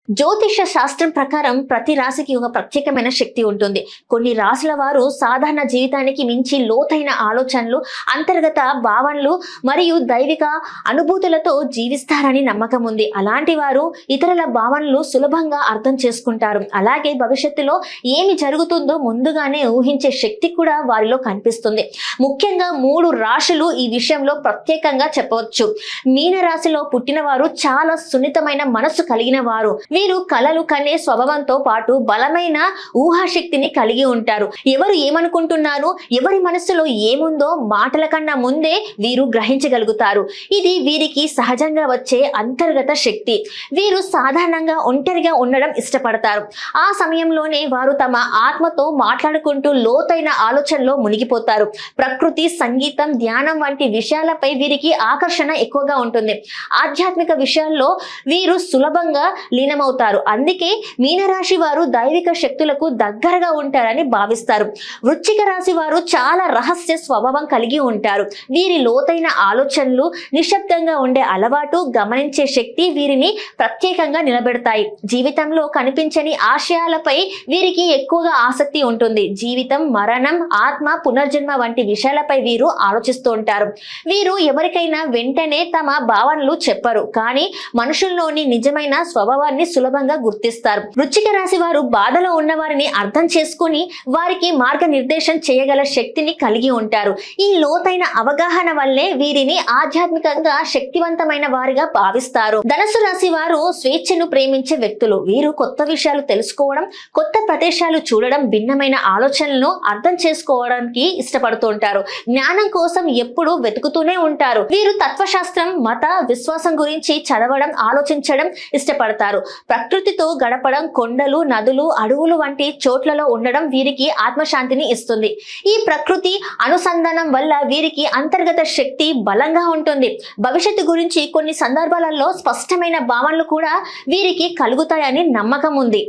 జ్యోతిష శాస్త్రం ప్రకారం ప్రతి రాశికి ఒక ప్రత్యేకమైన శక్తి ఉంటుంది. కొన్ని రాశుల వారు సాధారణ జీవితానికి మించి లోతైన ఆలోచనలు, అంతర్గత భావనలు మరియు దైవిక అనుభూతులతో జీవిస్తారని నమ్మకం ఉంది. అలాంటి వారు ఇతరుల భావనలు సులభంగా అర్థం చేసుకుంటారు. అలాగే భవిష్యత్తులో ఏమి జరుగుతుందో ముందుగానే ఊహించే శక్తి కూడా వారిలో కనిపిస్తుంది. ముఖ్యంగా 3 రాశులు ఈ విషయంలో ప్రత్యేకంగా చెప్పవచ్చు. మీన రాశిలో పుట్టిన వారు చాలా సున్నితమైన మనస్సు కలిగిన వారు. వీరు కలలు కనే స్వభావంతో పాటు బలమైన ఊహాశక్తిని కలిగి ఉంటారు. ఎవరు ఏమనుకుంటున్నారు, ఎవరి మనస్సులో ఏముందో మాటల కన్నా ముందే వీరు గ్రహించగలుగుతారు. ఇది వీరికి సహజంగా వచ్చే అంతర్గత శక్తి. వీరు సాధారణంగా ఒంటరిగా ఉండడం ఇష్టపడతారు. ఆ సమయంలోనే వారు తమ ఆత్మతో మాట్లాడుకుంటూ లోతైన ఆలోచనలో మునిగిపోతారు. ప్రకృతి, సంగీతం, ధ్యానం వంటి విషయాలపై వీరికి ఆకర్షణ ఎక్కువగా ఉంటుంది. ఆధ్యాత్మిక విషయాల్లో వీరు సులభంగా లీనమవుతారు. అందుకే మీనరాశి వారు దైవిక శక్తులకు దగ్గరగా ఉంటారని భావిస్తారు. వృశ్చిక రాశి వారు చాలా రహస్య స్వభావం కలిగి ఉంటారు. వీరి లోతైన ఆలోచనలు, నిశ్శబ్దంగా ఉండే అలవాటు, గమనించే శక్తి వీరిని ప్రత్యేకంగా నిలబెడతాయి. జీవితంలో కనిపించని ఆశయాలపై వీరికి ఎక్కువగా ఆసక్తి ఉంటుంది. జీవితం, మరణం, ఆత్మ, పునర్జన్మ వంటి విషయాలపై వీరు ఆలోచిస్తూ ఉంటారు. వీరు ఎవరికైనా వెంటనే తమ భావనలు చెప్పరు, కానీ మనుషుల్లోని నిజమైన స్వభావాన్ని సులభంగా గుర్తిస్తారు. వృశ్చిక రాశి వారు బాధలో ఉన్న వారిని అర్థం చేసుకుని వారికి మార్గనిర్దేశం చేయగల శక్తిని కలిగి ఉంటారు. ఈ లోతైన అవగాహన వల్లే వీరిని ఆధ్యాత్మికంగా శక్తివంతమైన వారిగా భావిస్తారు. ధనుసు రాశి వారు స్వేచ్ఛను ప్రేమించే వ్యక్తులు. వీరు కొత్త విషయాలు తెలుసుకోవడం, కొత్త ప్రదేశాలు చూడడం, భిన్నమైన ఆలోచనలను అర్థం చేసుకోవడానికి ఇష్టపడుతూ ఉంటారు. జ్ఞానం కోసం ఎప్పుడూ వెతుకుతూనే ఉంటారు. వీరు తత్వశాస్త్రం, మత విశ్వాసం గురించి చదవడం, ఆలోచించడం ఇష్టపడతారు. ప్రకృతితో గడపడం, కొండలు, నదులు, అడవులు వంటి చోట్లలో ఉండడం వీరికి ఆత్మశాంతిని ఇస్తుంది. ఈ ప్రకృతి అనుసంధానం వల్ల వీరికి అంతర్గత శక్తి బలంగా ఉంటుంది. భవిష్యత్తు గురించి కొన్ని సందర్భాలలో స్పష్టమైన భావనలు కూడా వీరికి కలుగుతాయని నమ్మకం ఉంది.